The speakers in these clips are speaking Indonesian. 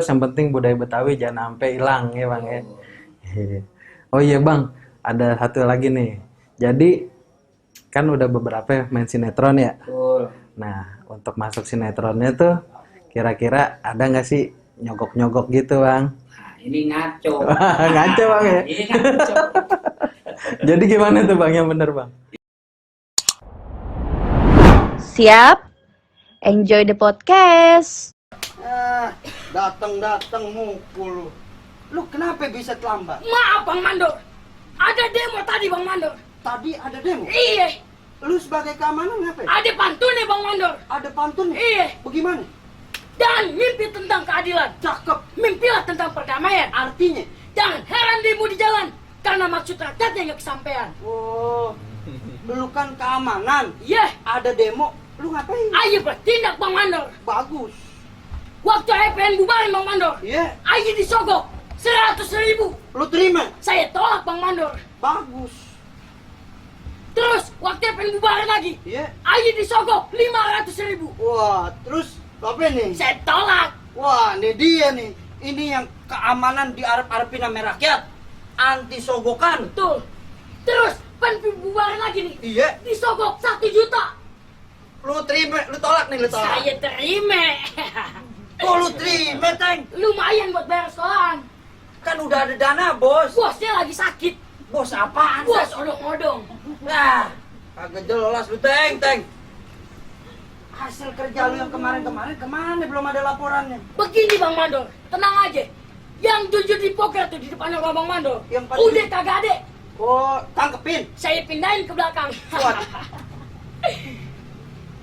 yang penting budaya Betawi jangan sampai hilang ya Bang ya. Oh iya Bang, ada satu lagi nih. Jadi kan udah beberapa main sinetron ya. Betul. Nah, untuk masuk sinetronnya tuh kira-kira ada nggak sih nyogok-nyogok gitu Bang? Nah, ini ngaco. Ngaco Bang ya. Ini ngaco. Jadi gimana tuh Bang yang bener Bang? Siap? Enjoy the podcast. Datang mukul lu. Lu kenapa bisa terlambat? Maaf Bang Mandor, ada demo tadi Bang Mandor. Tadi ada demo. Iya, Lu sebagai keamanan ngapain? ada pantunnya Bang Mandor. Ada pantun. Iya, Bagaimana? dan mimpi tentang keadilan. Cakep. Mimpilah tentang perdamaian. Artinya? Jangan heran demo di jalan, karena maksud rakyatnya nggak kesampaian. Oh, lu kan keamanan. Iya, Ada demo, lu ngapain? ayo bertindak Bang Mandor. Bagus. Waktu pengen bubarin Bang Mandor, Iya, ayo disogok 100.000. lu terima. Saya tolak Bang Mandor. Bagus. Terus waktu pengen bubarin lagi, Iya. ayo disogok 500.000. Wah, terus apa nih? Saya tolak. Wah, ini dia nih. Ini yang keamanan diarep-arepin sama rakyat. Anti sogokan. Betul. Terus pengen bubarin lagi nih, Iya. disogok 1 juta. Lu terima, lu tolak nih, lu tolak. Saya terima. Kok lu terima, Teng? Lumayan buat bayar sekolahan. Kan udah ada dana, bos. Bosnya lagi sakit. Bos apaan? Bos odong-odong. Nah, kagak jelas lu, Teng. Hasil kerja lu yang kemarin kemana? Belum ada laporannya. Begini Bang Mandor, tenang aja. Yang jujur di poker tuh di depan rumah Bang Mandor. Yang paling- Udah kagak ada. Oh, tangkepin. Saya pindahin ke belakang. Kuat.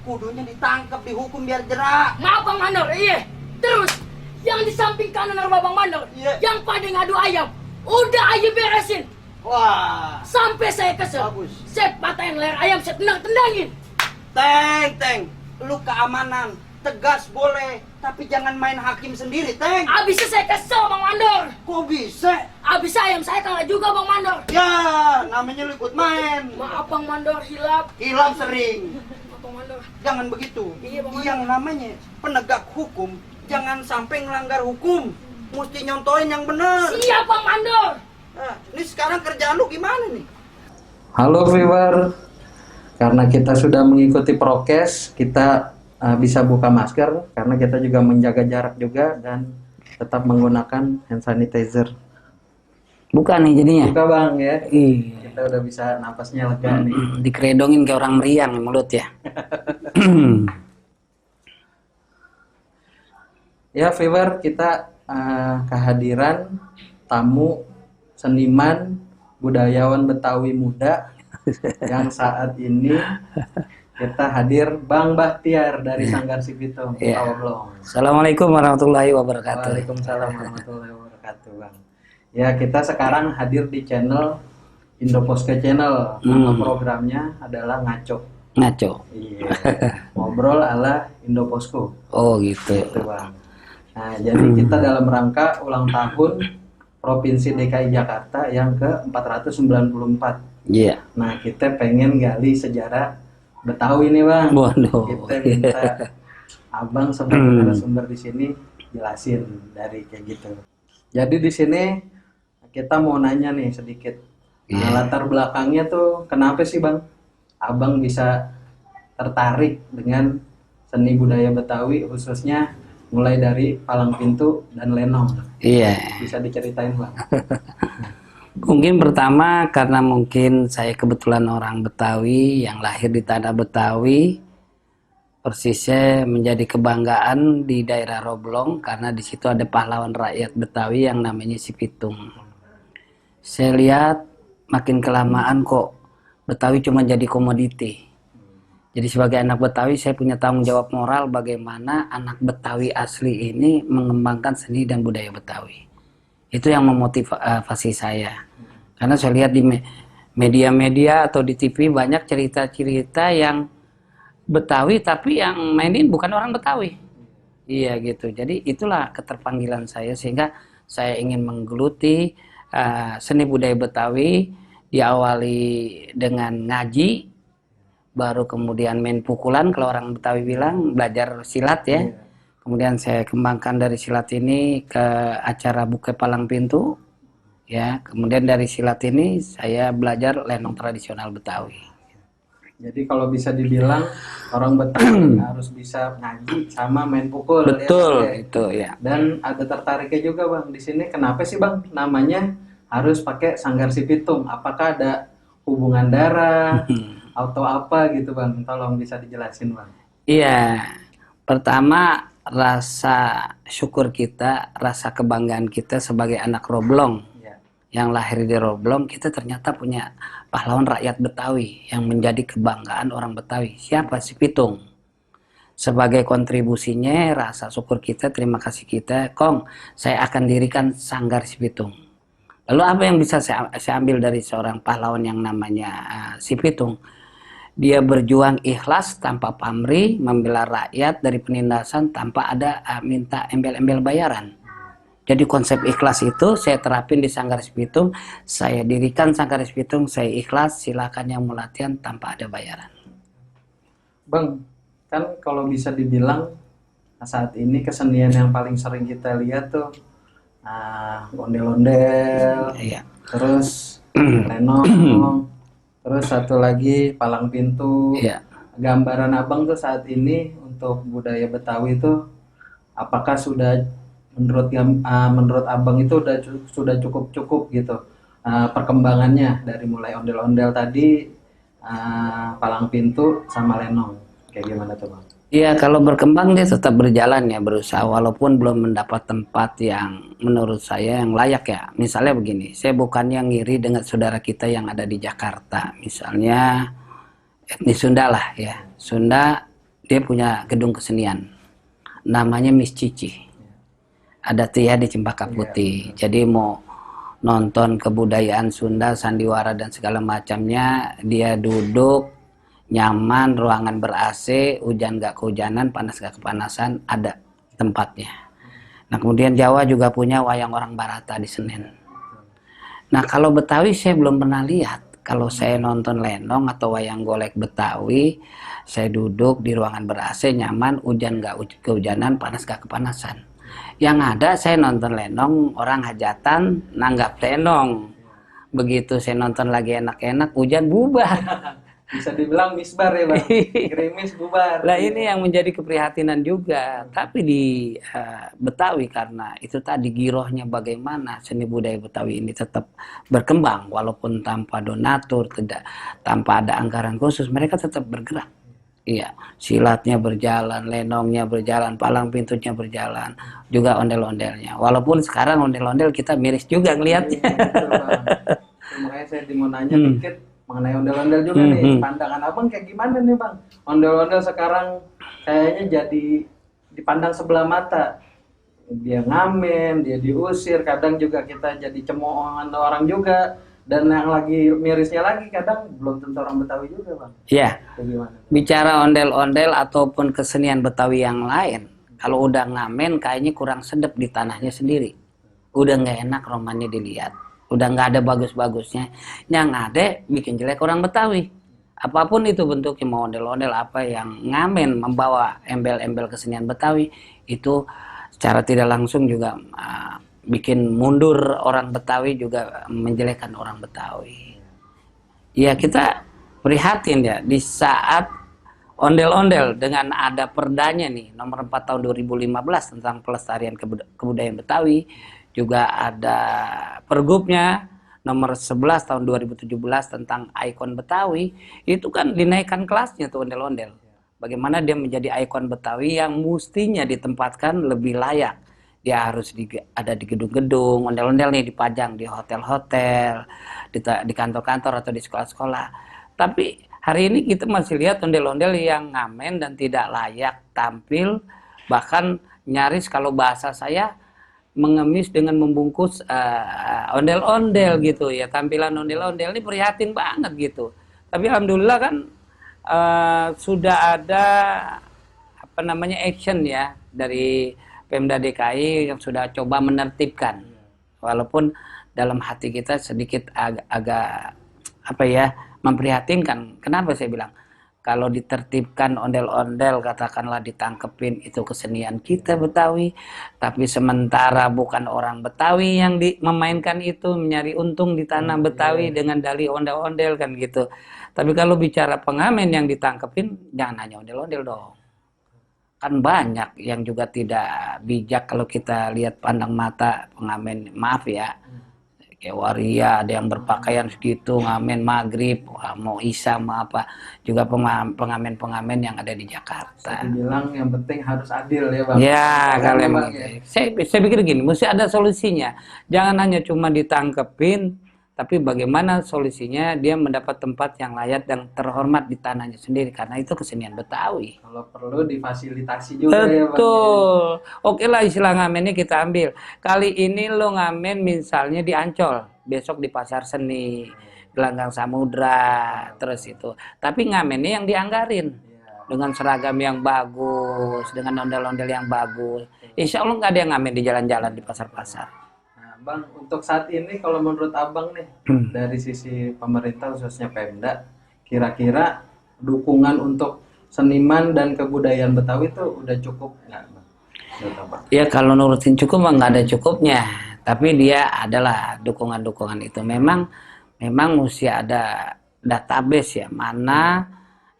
Kudunya ditangkap, dihukum biar jerak. Maaf Bang Mandor, iya. Terus, yang di samping kanan rumah Bang Mandor, Iya. yang pada ngadu ayam, udah ayo beresin. Wah, Sampai saya kesel. Bagus. Saya patahin leher ayam, saya tendang-tendangin. Teng. Lu keamanan, tegas boleh, tapi jangan main hakim sendiri, Teng. Abisnya saya kesel Bang Mandor. Kok bisa? Abis ayam saya kalah juga Bang Mandor. Ya, namanya lu ikut main. Maaf Bang Mandor, hilap. Hilang sering. Maaf Bang Mandor. Jangan begitu. Iya, Bang. Yang namanya penegak hukum, jangan sampai ngelanggar hukum. Mesti nyontoin yang benar. Siap Bang Mandor. Nah, ini sekarang kerjaan lu gimana nih? Halo viewer, karena kita sudah mengikuti prokes, kita bisa buka masker karena kita juga menjaga jarak juga dan tetap menggunakan hand sanitizer. Bukan nih jadinya. Buka Bang ya, Iya. kita udah bisa napasnya lega nih. Dikeredongin kayak orang meriang nih mulut ya. Ya viewer, kita kehadiran tamu seniman budayawan Betawi muda yang saat ini kita hadir Bang Bahtiar dari Sanggar Sipitung, Iya. Kawablong. Assalamualaikum warahmatullahi wabarakatuh. Waalaikumsalam warahmatullahi wabarakatuh Bang. Ya kita sekarang hadir di channel Indoposke Channel. Nama programnya adalah Ngaco. Ngaco. Iya. Ngobrol ala Indoposko. Oh gitu. Gitu Bang. Nah jadi kita dalam rangka ulang tahun Provinsi DKI Jakarta yang ke-494. Iya. Nah kita pengen gali sejarah Betawi nih Bang. Waduh. Kita minta Abang sebagai narasumber di sini jelasin dari kayak gitu. Jadi di sini kita mau nanya nih sedikit. Nah, latar belakangnya tuh kenapa sih Bang Abang bisa tertarik dengan seni budaya Betawi khususnya mulai dari palang pintu dan lenong? Iya. Bisa diceritain Bang? Mungkin pertama karena mungkin saya kebetulan orang Betawi yang lahir di tanah Betawi, persisnya menjadi kebanggaan di daerah Roblong karena di situ ada pahlawan rakyat Betawi yang namanya Sipitung. Saya lihat makin kelamaan kok Betawi cuma jadi komoditi. Jadi sebagai anak Betawi saya punya tanggung jawab moral bagaimana anak Betawi asli ini mengembangkan seni dan budaya Betawi. Itu yang memotivasi saya. Karena saya lihat di media-media atau di TV banyak cerita-cerita yang Betawi tapi yang mainin bukan orang Betawi. Iya gitu. Jadi itulah keterpanggilan saya sehingga saya ingin menggeluti seni budaya Betawi, diawali dengan ngaji, baru kemudian main pukulan kalau orang Betawi bilang, belajar silat ya. Kemudian saya kembangkan dari silat ini ke acara buka palang pintu. Ya, kemudian dari silat ini saya belajar lenong tradisional Betawi. Jadi kalau bisa dibilang orang Betawi harus bisa ngaji sama main pukul. Betul, ya. itu ya. Dan ada tertariknya juga Bang di sini. Kenapa sih Bang namanya harus pakai Sanggar Si Pitung? Apakah ada hubungan darah atau apa gitu Bang? Tolong bisa dijelasin Bang. Iya, pertama rasa syukur kita, rasa kebanggaan kita sebagai anak Roblong yang lahir di Roblong, kita ternyata punya pahlawan rakyat Betawi yang menjadi kebanggaan orang Betawi. Siapa? Si Pitung. Sebagai kontribusinya, rasa syukur kita, terima kasih kita, Kong, saya akan dirikan Sanggar Si Pitung. Lalu apa yang bisa saya ambil dari seorang pahlawan yang namanya Si Pitung? Dia berjuang ikhlas tanpa pamrih, membela rakyat dari penindasan tanpa ada minta embel-embel bayaran. Jadi konsep ikhlas itu saya terapin di Sanggar Si Pitung. Saya dirikan Sanggar Si Pitung, saya ikhlas, silakan yang mau latihan tanpa ada bayaran. Bang, kan kalau bisa dibilang saat ini kesenian yang paling sering kita lihat tuh ondel-ondel, Iya. terus lenong, terus satu lagi palang pintu. Iya. Gambaran Abang tuh saat ini untuk budaya Betawi itu apakah sudah menurut Abang itu sudah cukup gitu perkembangannya dari mulai ondel-ondel tadi, palang pintu sama lenong, kayak gimana tuh Bang? Iya, kalau berkembang dia tetap berjalan ya, berusaha walaupun belum mendapat tempat yang menurut saya yang layak ya. Misalnya begini, saya bukannya ngiri dengan saudara kita yang ada di Jakarta, misalnya etnis Sunda lah ya. Sunda dia punya gedung kesenian, namanya Miss Cici. Ada tuh ya di Cempaka Putih. Jadi mau nonton kebudayaan Sunda, sandiwara dan segala macamnya, dia duduk nyaman, ruangan ber-AC, hujan gak kehujanan, panas gak kepanasan, ada tempatnya. Nah kemudian Jawa juga punya wayang orang Barata di Senen. Nah kalau Betawi saya belum pernah lihat. Kalau saya nonton lenong atau wayang golek Betawi, saya duduk di ruangan ber-AC, nyaman, hujan gak kehujanan, panas gak kepanasan. Yang ada saya nonton lenong, orang hajatan nanggap lenong. Begitu saya nonton lagi enak-enak, hujan bubar. Bisa dibilang misbar ya Bang, gerimis bubar. Lah ini yang menjadi keprihatinan juga. Tapi di Betawi karena itu tadi girohnya bagaimana seni budaya Betawi ini tetap berkembang. Walaupun tanpa donatur, tidak tanpa ada anggaran khusus, mereka tetap bergerak. Iya, silatnya berjalan, lenongnya berjalan, palang pintunya berjalan, juga ondel-ondelnya. Walaupun sekarang ondel-ondel kita miris juga ngelihatnya. Makanya saya mau nanya dikit mengenai ondel-ondel juga nih. Pandangan Abang kayak gimana nih Bang? Ondel-ondel sekarang kayaknya jadi dipandang sebelah mata. Dia ngamen, dia diusir, kadang juga kita jadi cemoohan orang juga. Dan yang lagi mirisnya lagi kadang belum tentu orang Betawi juga Bang. Iya. Bicara ondel-ondel ataupun kesenian Betawi yang lain, kalau udah ngamen kayaknya kurang sedap di tanahnya sendiri. Udah nggak enak romannya dilihat. Udah nggak ada bagus-bagusnya. Yang ada bikin jelek orang Betawi. Apapun itu bentuknya, mau ondel-ondel apa yang ngamen membawa embel-embel kesenian Betawi, itu secara tidak langsung juga bikin mundur orang Betawi, juga menjelekkan orang Betawi. Ya kita prihatin ya di saat ondel-ondel dengan ada perdanya nih nomor 4 tahun 2015 tentang pelestarian kebudayaan Betawi, juga ada pergubnya nomor 11 tahun 2017 tentang ikon Betawi, itu kan dinaikkan kelasnya tuh ondel-ondel. Bagaimana dia menjadi ikon Betawi yang mestinya ditempatkan lebih layak. Dia harus ada di gedung-gedung, ondel-ondel nih dipajang di hotel-hotel, di kantor-kantor atau di sekolah-sekolah. Tapi hari ini kita masih lihat ondel-ondel yang ngamen dan tidak layak tampil, bahkan nyaris kalau bahasa saya mengemis dengan membungkus ondel-ondel gitu ya. Tampilan ondel-ondel ini prihatin banget gitu. Tapi alhamdulillah kan sudah ada action ya dari Pemda DKI yang sudah coba menertibkan, walaupun dalam hati kita sedikit agak memprihatinkan. Kenapa saya bilang? kalau ditertibkan ondel-ondel katakanlah ditangkepin itu kesenian kita Betawi, tapi sementara bukan orang Betawi yang memainkan itu menyari untung di tanah Betawi dengan dalih ondel-ondel kan gitu. Tapi kalau bicara pengamen yang ditangkepin jangan hanya ondel-ondel dong. Kan banyak yang juga tidak bijak kalau kita lihat pandang mata pengamen, maaf ya. Kayak waria, ada yang berpakaian segitu, ngamen maghrib, mau isya, mau apa. Juga pengamen-pengamen yang ada di Jakarta. Dibilang yang penting harus adil ya Bang. Ya, kalau emang ya. saya pikir gini, mesti ada solusinya. Jangan hanya cuma ditangkepin, tapi bagaimana solusinya dia mendapat tempat yang layak dan terhormat di tanahnya sendiri, karena itu kesenian Betawi. Kalau perlu difasilitasi juga ya Bang. Betul. Oke lah istilah ngamennya kita ambil. Kali ini lo ngamen misalnya di Ancol, besok di Pasar Seni, Gelanggang Samudra, terus itu. Tapi ngamennya yang dianggarin dengan seragam yang bagus, dengan ondel-ondel yang bagus. Insya Allah nggak ada yang ngamen di jalan-jalan di pasar-pasar. Nah, Bang, untuk saat ini kalau menurut Abang nih, dari sisi pemerintah khususnya Pemda, kira-kira dukungan untuk seniman dan kebudayaan Betawi itu udah cukup nggak Bang? Menurut Abang? Ya kalau nurutin cukup mah nggak ada cukupnya, tapi dia adalah dukungan-dukungan itu. Memang mesti ada database ya, mana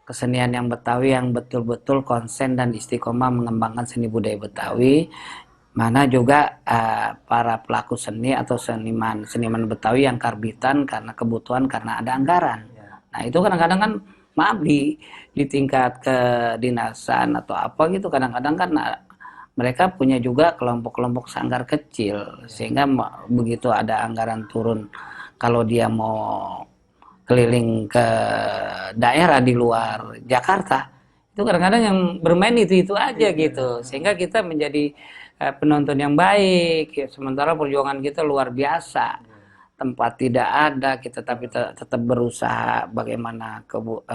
kesenian yang Betawi yang betul-betul konsen dan istiqomah mengembangkan seni budaya Betawi, mana juga para pelaku seni atau seniman Betawi yang karbitan karena kebutuhan, karena ada anggaran. Nah itu kadang-kadang kan maaf di tingkat kedinasan atau apa gitu, kadang-kadang kan mereka punya juga kelompok-kelompok sanggar kecil, sehingga begitu ada anggaran turun, kalau dia mau keliling ke daerah di luar Jakarta, itu kadang-kadang yang bermain itu aja gitu, sehingga kita menjadi penonton yang baik ya. Sementara perjuangan kita luar biasa, tempat tidak ada, kita tapi tetap berusaha bagaimana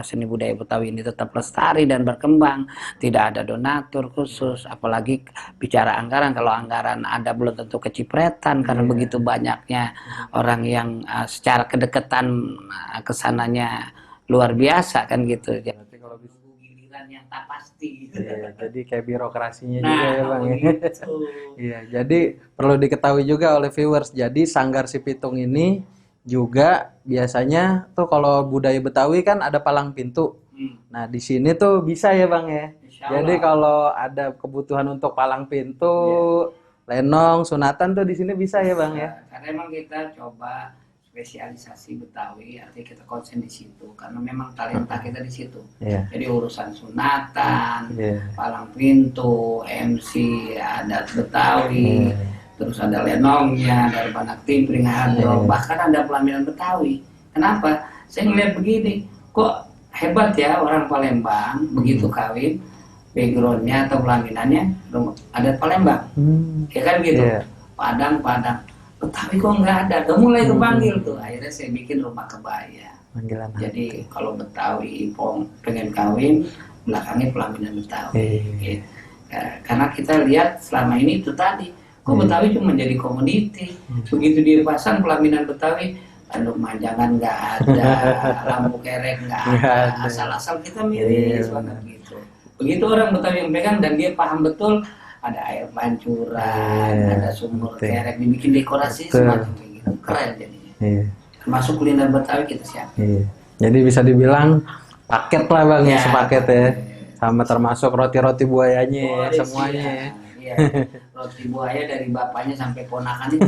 seni budaya Betawi ini tetap lestari dan berkembang. Tidak ada donatur khusus, apalagi bicara anggaran, kalau anggaran ada belum tentu kecipretan karena begitu banyaknya orang yang secara kedekatan kesananya luar biasa kan gitu. Jadi kalau giliran yang tak pasti. Iya, jadi kayak birokrasinya Nah, juga ya Bang. gitu. Iya, jadi perlu diketahui juga oleh viewers. Jadi Sanggar Si Pitung ini juga biasanya tuh kalau budaya Betawi kan ada palang pintu. Nah, di sini tuh bisa ya Bang ya. Insya Jadi Allah. kalau ada kebutuhan untuk palang pintu, lenong, sunatan tuh di sini bisa ya Bang ya. Karena emang kita coba spesialisasi Betawi, artinya kita konsen di situ karena memang talenta kita di situ. Iya. Jadi urusan sunatan, Iya. palang pintu, MC adat Betawi, terus ada lenongnya, ada banak timpring, hadro, bahkan ada pelaminan Betawi. Kenapa? Saya ngeliat begini, kok hebat ya orang Palembang begitu kawin, backgroundnya atau pelaminannya adat Palembang, ya kan gitu. Iya. Padang. Betawi kok nggak ada, udah mulai kepanggil tuh. Akhirnya saya bikin rumah kebaya. Panggilan. Jadi kalau Betawi pengen kawin, belakangnya pelaminan Betawi. Gitu. Karena kita lihat selama ini itu tadi, kok Betawi cuma jadi komoditi. Begitu dia pasang pelaminan Betawi, lalu majangan nggak ada, lampu kerek nggak ada, asal-asal kita miris banget gitu. Begitu orang Betawi yang pegang dan dia paham betul, ada air pancuran, ada sumur kerek, dibikin dekorasi semacam kayak gitu, keren jadinya. Iya. Termasuk kuliner Betawi kita siapin. Iya. Jadi bisa dibilang paket lah Bang ya, Ya, sepaket ya. Sama termasuk roti-roti buayanya ya, Boleh semuanya sih, ya. Iya. Roti buaya dari bapaknya sampai ponakannya.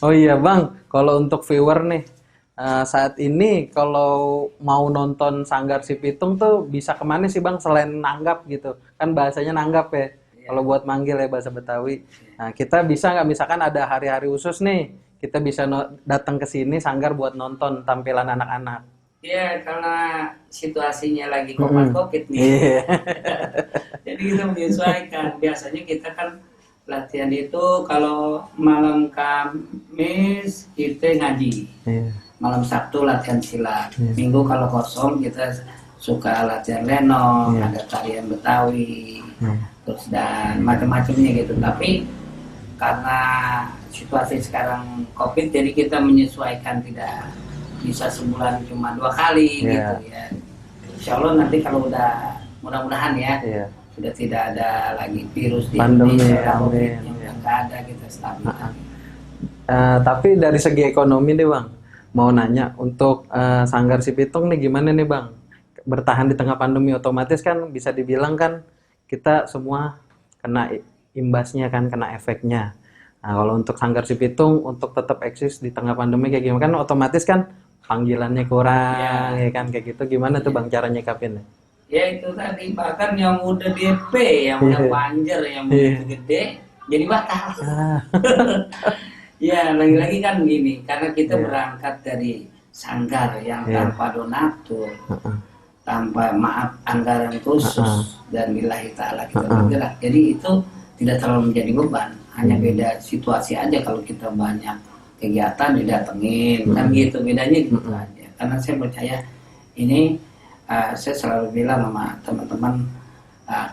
Oh iya Bang, kalau untuk viewer nih, saat ini kalau mau nonton Sanggar Si Pitung tuh bisa kemana sih Bang selain nanggap gitu? Kan bahasanya nanggap ya, kalau buat manggil ya bahasa Betawi. Nah kita bisa nggak, misalkan ada hari-hari khusus nih, kita bisa datang ke sini Sanggar buat nonton tampilan anak-anak. Iya, karena situasinya lagi COVID nih. Iya. Jadi kita menyesuaikan. Biasanya kita kan latihan itu kalau malam Kamis kita ngaji. Iya. Malam Sabtu latihan silat. Minggu kalau kosong kita suka latihan lenong, ada tarian Betawi, terus dan macam-macamnya gitu. Tapi karena situasi sekarang COVID, jadi kita menyesuaikan, tidak bisa sebulan cuma 2 kali gitu ya. Insya Allah nanti kalau udah mudah-mudahan ya Iya. sudah tidak ada lagi virus di Pandemi, Indonesia, COVID, amin. yang nggak ada kita stabil. Tapi dari segi ekonomi nih Bang, mau nanya untuk Sanggar Sipitung nih gimana nih Bang? Bertahan di tengah pandemi, otomatis kan bisa dibilang kan kita semua kena imbasnya kan, kena efeknya. Nah, kalau untuk Sanggar Sipitung untuk tetap eksis di tengah pandemi kayak gimana kan otomatis kan panggilannya kurang ya kan kayak gitu. Gimana tuh Bang cara nyikapinnya? Ya itu tadi, bahkan yang udah DP, yang udah Iya. panjer, yang Iya. begitu gede jadi batal. Ah, Ya lagi-lagi kan gini, karena kita Iya. berangkat dari sanggar yang Iya. tanpa donatur, heeh. tanpa maaf anggaran khusus, dan lillahi ta'ala kita bergerak. Jadi itu tidak terlalu menjadi beban, hanya beda situasi aja. Kalau kita banyak kegiatan didatengin, kan gitu, bedanya gitu aja. Karena saya percaya ini, saya selalu bilang sama teman-teman,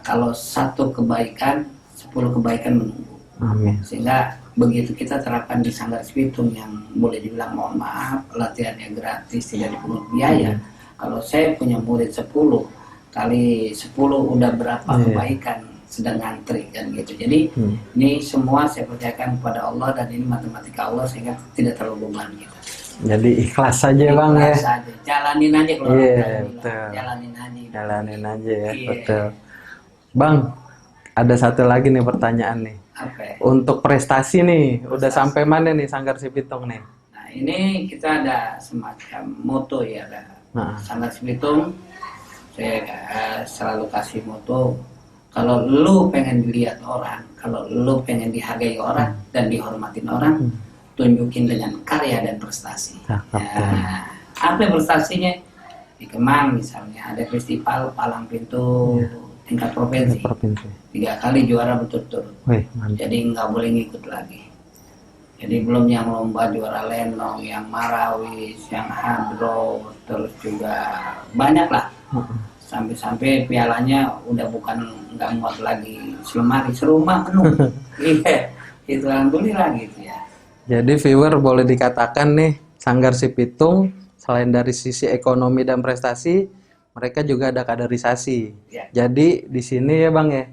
kalau satu kebaikan, 10 kebaikan menunggu. Amin. Sehingga begitu kita terapkan di Sanggar Sipitung yang boleh dibilang mohon maaf latihannya gratis, tidak dipungut biaya. Kalau saya punya murid 10 kali 10 udah berapa kebaikan sedang ngantri kan gitu. Jadi ini semua saya percayakan kepada Allah, dan ini matematika Allah sehingga tidak terlalu beban kita. Jadi ikhlas saja Bang ya. Ikhlas aja. Jalanin aja kalau Iya, orang bilang. betul. Jalanin aja. Jalanin aja ya, Iya. betul. Bang, ada satu lagi nih pertanyaan nih. Apa ya? Untuk prestasi nih, udah sampai mana nih Sanggar Sipitung nih? Nah ini kita ada semacam moto ya, ada Nah. Sanggar Sipitung. Saya selalu kasih moto, kalau lu pengen dilihat orang, kalau lu pengen dihargai orang dan dihormatin orang, tunjukin dengan karya dan prestasi. Cakep, Nah, apa prestasinya? Di Kemang misalnya ada festival palang pintu tingkat provinsi, Provinsi. 3 kali juara berturut-turut. Wih, mantap. Jadi nggak boleh ngikut lagi. Jadi belum yang lomba juara lenong, yang marawis, yang hadro, terus juga banyak lah. Sampai-sampai pialanya udah bukan nggak muat lagi selemari, serumah penuh. Iya, itu alhamdulillah gitu ya. Jadi viewer boleh dikatakan nih, Sanggar Sipitung selain dari sisi ekonomi dan prestasi, mereka juga ada kaderisasi. Ya. Jadi di sini ya Bang ya,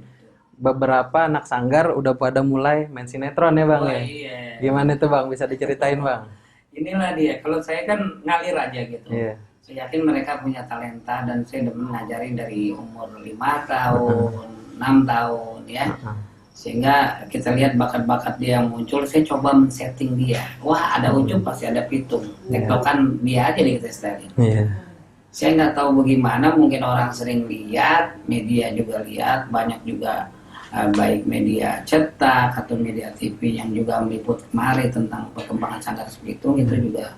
beberapa anak sanggar udah pada mulai main sinetron ya Bang Oh, ya. iya. Gimana itu Bang? Bisa diceritain Bang? Inilah dia. Kalau saya kan ngalir aja gitu. Iya. Saya yakin mereka punya talenta, dan saya demen ngajarin dari umur 5 tahun, 6 tahun ya. Sehingga kita lihat bakat-bakat dia yang muncul, saya coba men-setting dia. Wah, ada ujung pasti ada pitung. Tektokan dia aja nih kita setelin. Iya. Saya nggak tahu bagaimana, mungkin orang sering lihat, media juga lihat, banyak juga baik media cetak atau media TV yang juga meliput kemarin tentang perkembangan Sanggar Sipitung, itu juga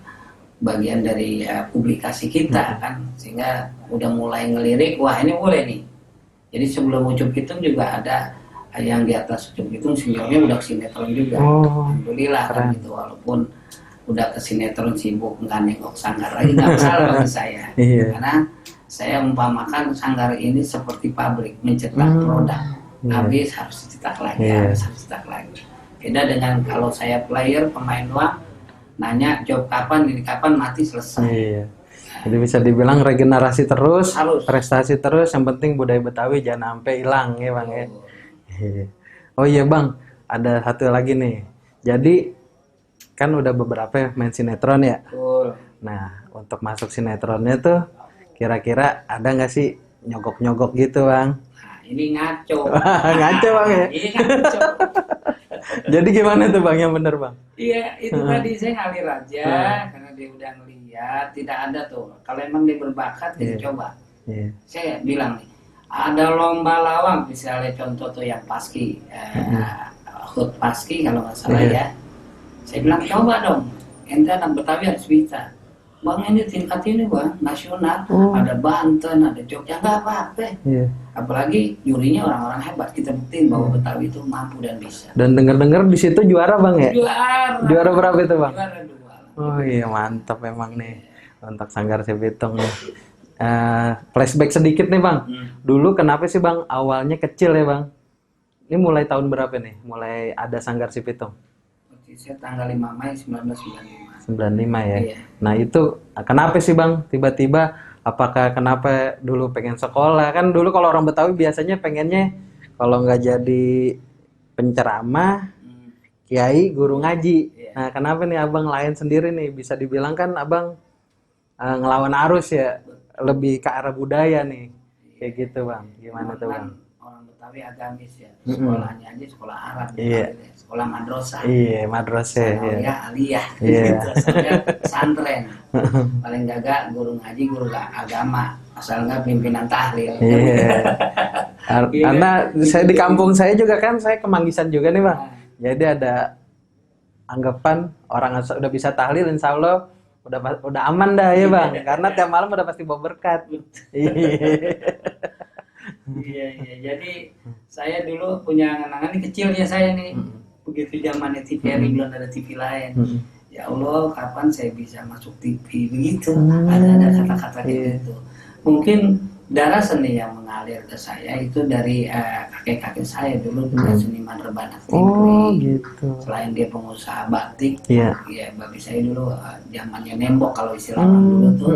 bagian dari publikasi kita kan, sehingga udah mulai ngelirik, wah ini boleh nih. Jadi sebelum Ucup Pitung juga ada yang di atas Ucup Pitung seniornya udah ke sinetron juga. Oh, Alhamdulillah kan gitu, walaupun udah ke sinetron sibuk nggak nengok Sanggar lagi, nggak masalah bagi saya. Iya. Karena saya umpamakan Sanggar ini seperti pabrik mencetak produk, habis harus dicetak lagi, Iya. harus dicetak lagi. Beda dengan kalau saya player, pemain doang, nanya job kapan, ini kapan, mati selesai. Iya. Jadi bisa dibilang regenerasi terus, Harus. prestasi terus, yang penting budaya Betawi jangan sampai hilang ya Bang ya. Iya. Oh iya Bang, ada satu lagi nih. Jadi kan udah beberapa main sinetron ya. Betul. Nah, untuk masuk sinetronnya tuh kira-kira ada nggak sih nyogok-nyogok gitu Bang? Nah, ini ngaco. Ngaco Bang ya. Iya ngaco. Jadi gimana tuh Bang yang bener Bang? Iya, itu tadi saya ngalir aja karena dia udah ngeliat, tidak ada tuh. Kalau emang dia berbakat, kita coba. Iya. Saya bilang nih, ada lomba lawang, misalnya contoh tuh yang paski, hut paski kalau nggak salah ya. Saya bilang coba dong, ente anak Betawi harus bisa. Bang ini tingkat ini bang, nasional, ada Banten, ada Jogja, nggak apa-apa. Iya. Apalagi jurinya orang-orang hebat, kita buktiin bahwa Betawi itu mampu dan bisa. Dan denger-denger di situ juara Bang ya? Juara. Juara berapa itu Bang? Juara 2. Oh iya mantap memang nih untuk Sanggar Sipitung nih. Flashback sedikit nih Bang. Dulu kenapa sih Bang awalnya kecil ya Bang? Ini mulai tahun berapa nih? Mulai ada Sanggar Sipitung? Saya tanggal 5 Mei 1995. 95 ya. Iya. Nah itu kenapa sih Bang tiba-tiba Apakah kenapa dulu pengen sekolah? Kan dulu kalau orang Betawi biasanya pengennya kalau nggak jadi penceramah, kiai, guru ngaji. Nah, kenapa nih abang lain sendiri nih? Bisa dibilang kan abang ngelawan arus ya, lebih ke arah budaya nih. Kayak gitu bang. Gimana tuh bang? Orang Betawi agamis ya. Sekolahnya aja sekolah Arab. Iya. Sekolah madrasah. Iya, madrasah. Iya. Aliyah. Iya. Gitu. Asalnya pesantren. Paling gagak guru ngaji, guru agama. Asal nggak pimpinan tahlil. Iya. Karena saya di kampung saya juga kan, saya ke Manggisan juga nih bang. Jadi ada anggapan orang udah bisa tahlil, insya Allah udah aman dah ya bang. Karena tiap malam udah pasti bawa berkat. Iya. Jadi saya dulu punya angan-angan ini kecilnya saya nih. Begitu zamannya TVRI belum ada TV lain. Ya Allah, kapan saya bisa masuk TV begitu? Ada kata-kata gitu. Mungkin darah seni yang mengalir ke saya itu dari kakek-kakek saya dulu juga seniman rebana Oh tinggi. gitu. Selain dia pengusaha batik, Iya. ya bagi saya dulu zamannya nembok kalau istilah orang dulu tuh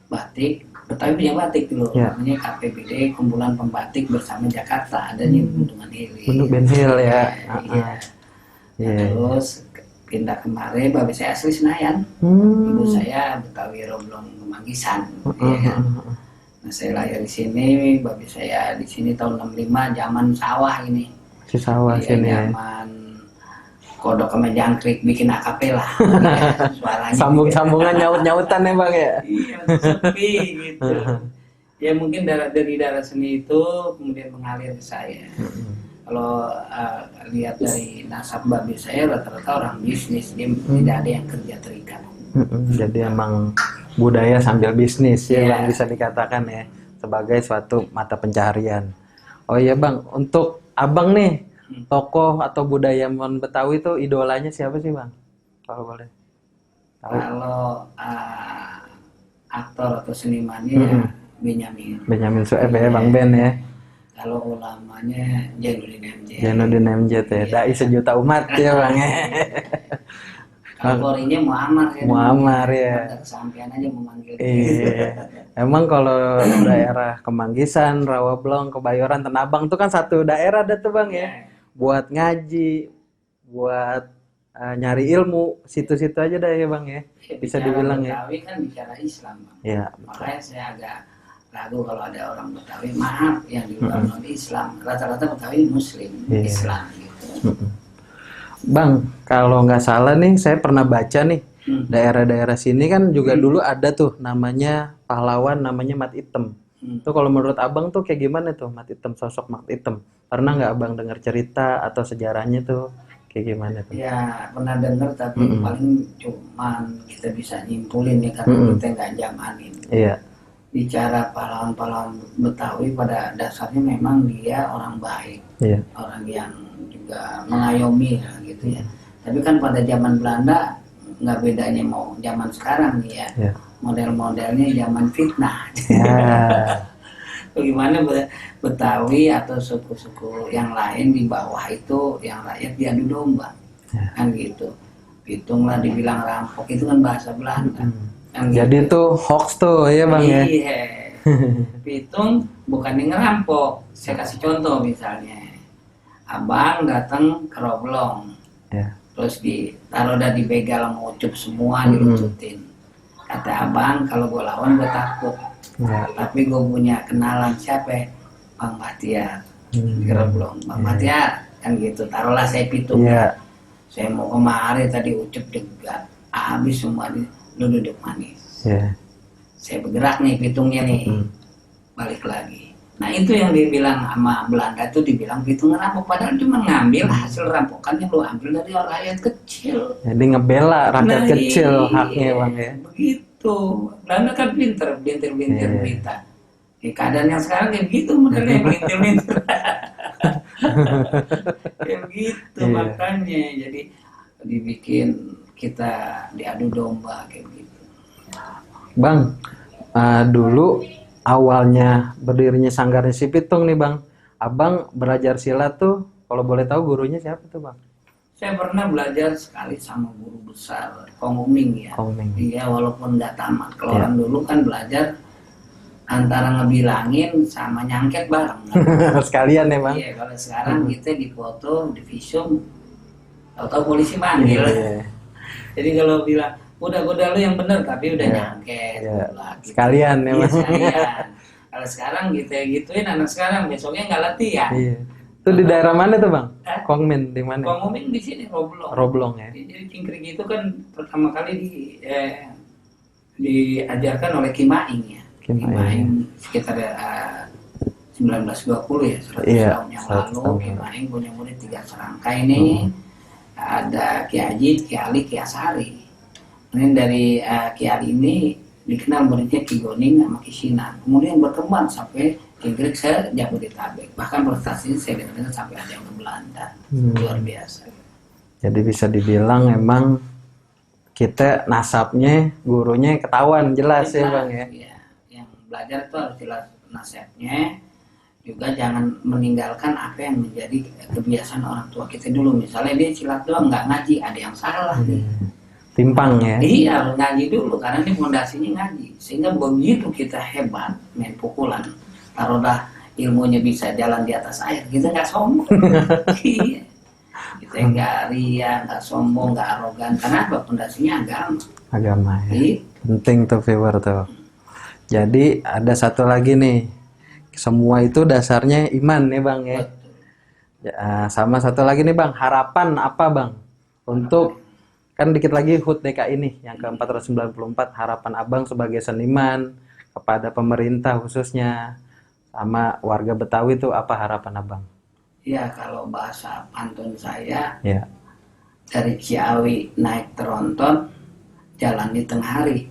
batik. Betawi punya batik dulu, Iya. namanya KPBD, Kumpulan Pembatik Bersama Jakarta, adanya di Bendungan Hilir. Bentuk Ben Hill ya. Iya. Iya. Terus pindah kemari, babi saya asli Senayan. Ibu saya Betawi Roblong Manggisan. Ya kan? Nah, saya lahir di sini, babi saya di sini tahun 65, zaman sawah ini. Si sawah Iya, sini ya. zaman kodok sama jangkrik bikin akapela. Ya, suaranya Sambung-sambungan nyaut-nyautan ya bang ya. iya, sepi gitu. Ya mungkin dari darah seni itu kemudian mengalir ke saya. Kalau lihat dari nasab babi saya rata-rata orang bisnis, dia tidak ada yang kerja terikat. Jadi emang budaya sambil bisnis ya Iya. bang, bisa dikatakan ya, sebagai suatu mata pencaharian. Oh iya bang, untuk abang nih, tokoh atau budayawan Betawi itu idolanya siapa sih bang? Kalau boleh tahu. Kalau aktor atau senimannya Benyamin. Benyamin Sueb ya bang Ben ya. Kalau ulamanya Jainuddin MJ. Jainuddin MJ ya, dai sejuta umat ya bang ya. Kalau Korinya Muammar ya. Muammar ya. Kesampean aja memanggil. Iya. Emang kalau daerah Kemanggisan, Rawablong, Kebayoran, Tanah Abang itu kan satu daerah dah tuh bang ya. Buat ngaji, buat nyari ilmu, situ-situ aja dah ya bang ya. Bisa dibilang ya. Betawi kan bicara Islam, Bang. Iya. Makanya saya agak ragu kalau ada orang Betawi, maaf yang di luar non Islam. Rata-rata Betawi Muslim, Iya. Islam gitu. Bang, kalau nggak salah nih, saya pernah baca nih, daerah-daerah sini kan juga dulu ada tuh namanya pahlawan, namanya Mat Item. Tuh kalau menurut abang tuh kayak gimana tuh Mat Item, sosok Mat Item? Pernah nggak abang dengar cerita atau sejarahnya tuh kayak gimana tuh? Ya pernah dengar tapi paling cuman kita bisa nyimpulin ya karena kita nggak jamanin. Iya. Bicara pahlawan-pahlawan Betawi pada dasarnya memang dia orang baik, Iya. orang yang juga mengayomi lah gitu ya. Tapi kan pada zaman Belanda nggak bedanya mau zaman sekarang nih ya. Iya. Model-modelnya zaman fitnah. Ya. Bagaimana Betawi atau suku-suku yang lain di bawah itu yang rakyat diadu domba, kan gitu. Hitunglah dibilang rampok itu kan bahasa Belanda. Kan Jadi tuh hoax tuh ya bang ya. Iya. Pitung bukan yang ngerampok. Saya kasih contoh misalnya, abang datang ke Roblong, Ya. terus ditaruh dah dibegal mau ucup semua dilucutin. Kata abang kalau gue lawan gue takut. Ya. Tapi gue punya kenalan siapa ya? Bang Bahtiar di Roblong. Bang Bahtiar kan gitu. Taruhlah saya pitung. Iya. Saya mau kemari tadi ucup juga habis semua lu duduk manis. Ya. Saya bergerak nih pitungnya nih. Balik lagi. Nah itu yang dibilang sama Belanda itu dibilang pitung ngerampok. Padahal cuma ngambil hasil rampokannya lu ambil dari orang rakyat kecil. Jadi ngebela rakyat Nah, kecil iya, haknya bang ya. Begitu. Belanda kan pinter berita. Ya, keadaan yang sekarang kayak begitu modelnya belintir-belintir. Kayak begitu Iya. makanya jadi dibikin kita diadu domba kayak begitu. Bang, dulu awalnya berdirinya Sanggarnya Si Pitung nih bang, abang belajar silat tuh, kalau boleh tahu gurunya siapa tuh bang? Saya pernah belajar sekali sama guru besar Kong Uming ya. Kong Uming. Iya walaupun nggak tamat. Kalau Iya. orang dulu kan belajar antara ngebilangin sama nyangket bareng. Sekalian ya bang. Iya, kalau sekarang kita dipoto, di visum, tahu-tahu polisi manggil. Iya. Jadi kalau bilang udah lu yang bener tapi udah nyangket. Iya. Lah, gitu. Sekalian ya Iya, bang. sekalian. Kalau sekarang gitu gituin anak sekarang besoknya nggak latihan. Iya. Itu di daerah mana tuh bang? Hah? Kongmin di mana? Ngomongin di sini Roblong. Roblong ya. Jadi cingkrik itu kan pertama kali diajarkan oleh Kim Aing ya. Kim Kim Aing. Aing sekitar 1920 ya, 100 Iya, tahun yang 100 lalu. tahun. Kim Aing punya murid 3 serangkai ini. Ada Ki Haji, Ki Ali, Ki Asari. Kemudian dari Ki Ali ini dikenal muridnya Ki Goning sama Ki Sinan. Kemudian berkembang sampai cingkrik se Jabodetabek. Bahkan prestasinya saya dengar sampai ada yang ke Belanda. Luar biasa. Jadi bisa dibilang emang kita nasabnya, gurunya ketahuan jelas ya bang ya. Iya. Yang belajar itu harus jelas nasibnya. Juga jangan meninggalkan apa yang menjadi kebiasaan orang tua kita dulu. Misalnya dia silat doang nggak ngaji, ada yang salah nih. Timpang ya. Iya, harus ngaji dulu karena ini fondasinya ngaji. Sehingga begitu kita hebat main pukulan, taruhlah ilmunya bisa jalan di atas air, kita nggak sombong. Iya. Kita nggak ria, nggak sombong, nggak arogan. Karena apa? Fondasinya agama. Agama ya. Iya. Penting tuh viewer tuh. Jadi ada satu lagi nih. Semua itu dasarnya iman nih bang ya. Ya, sama satu lagi nih bang, harapan apa bang untuk kan dikit lagi HUT DKI ini yang ke-494, harapan abang sebagai seniman kepada pemerintah khususnya sama warga Betawi itu apa harapan abang? Ya kalau bahasa pantun saya Ya. dari Ciawi naik tronton jalan di tengah hari.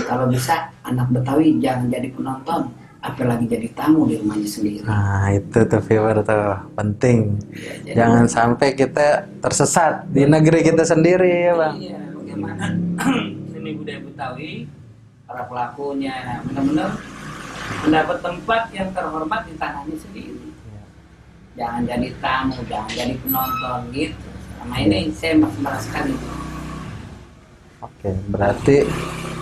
Kalau bisa anak Betawi jangan jadi penonton, apalagi jadi tamu di rumahnya sendiri. Nah itu tuh viewer tuh penting. Ya, jadi Jangan sampai kita tersesat di negeri kita sendiri ya bang. iya, bagaimana seni budaya Betawi para pelakunya benar-benar mendapat tempat yang terhormat di tanahnya sendiri. Jangan jadi tamu, jangan jadi penonton gitu. Selama ini saya masih merasakan itu. Oke, berarti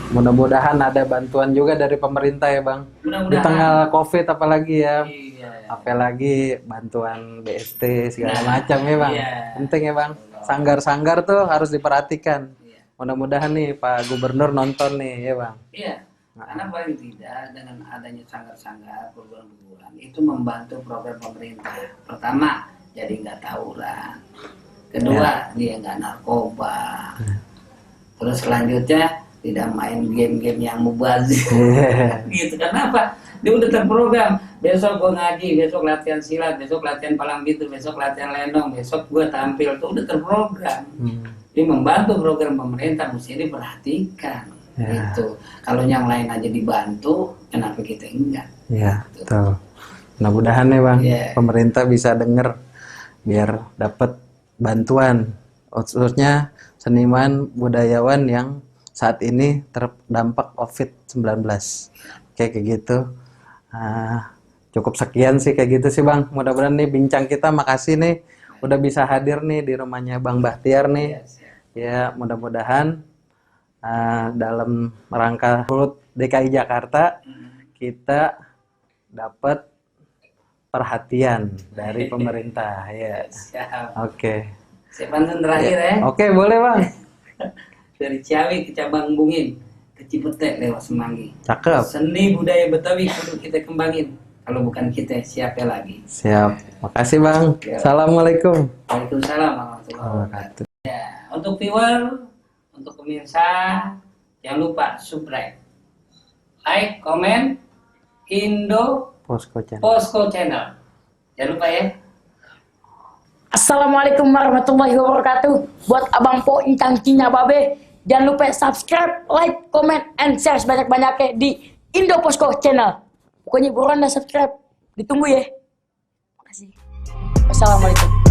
mudah-mudahan ada bantuan juga dari pemerintah ya bang. Di Mudah-mudahan. tengah COVID apalagi ya. Iya. Apalagi bantuan BST segala Nah, macam ya bang. iya. Penting ya bang. Sanggar-sanggar tuh harus diperhatikan. Iya. Mudah-mudahan nih Pak Gubernur nonton nih ya bang. Iya. Karena paling tidak dengan adanya sanggar-sanggar perguruan-perguruan itu membantu program pemerintah. Pertama, jadi nggak tawuran. Kedua, dia nggak narkoba. Terus selanjutnya tidak main game-game yang mubazir. Gitu. Kenapa? Dia udah terprogram. Besok gue ngaji, besok latihan silat, besok latihan palang pintu, besok latihan lenong, besok gue tampil. Itu udah terprogram. Dia membantu program pemerintah, mesti diperhatikan. Ya. Gitu. Kalau yang lain aja dibantu, kenapa kita enggak? Ya, betul. Mudah-mudahan ya bang, Iya. pemerintah bisa denger biar dapat bantuan, khususnya seniman budayawan yang saat ini terdampak COVID-19. Kayak gitu. Cukup sekian sih kayak gitu sih bang. Mudah-mudahan nih bincang kita, makasih nih udah bisa hadir nih di rumahnya Bang Bahtiar nih. Ya, mudah-mudahan dalam rangka HUT DKI Jakarta kita dapat perhatian dari pemerintah ya. Siap. Oke. Saya pantun terakhir ya. Oke, boleh bang. Dari Ciawi ke Cabang Bungin, ke Cipete lewat Semanggi. Cakep. Seni budaya Betawi kudu kita kembangin. Kalau bukan kita, siapa lagi? Siap. Makasih bang. Assalamualaikum. Waalaikumsalam warahmatullahi wabarakatuh. Wabarakatuh. Ya, untuk viewer, untuk pemirsa, jangan lupa subscribe, like, komen, Indo Posko Channel. Posko Channel. Jangan lupa ya. Assalamualaikum warahmatullahi wabarakatuh. Buat Abang Po Incang Cinya Babe, jangan lupa subscribe, like, comment, and share sebanyak-banyaknya di Indo Posko Channel. Pokoknya buruan dah subscribe. Ditunggu ya. Makasih. Wassalamualaikum.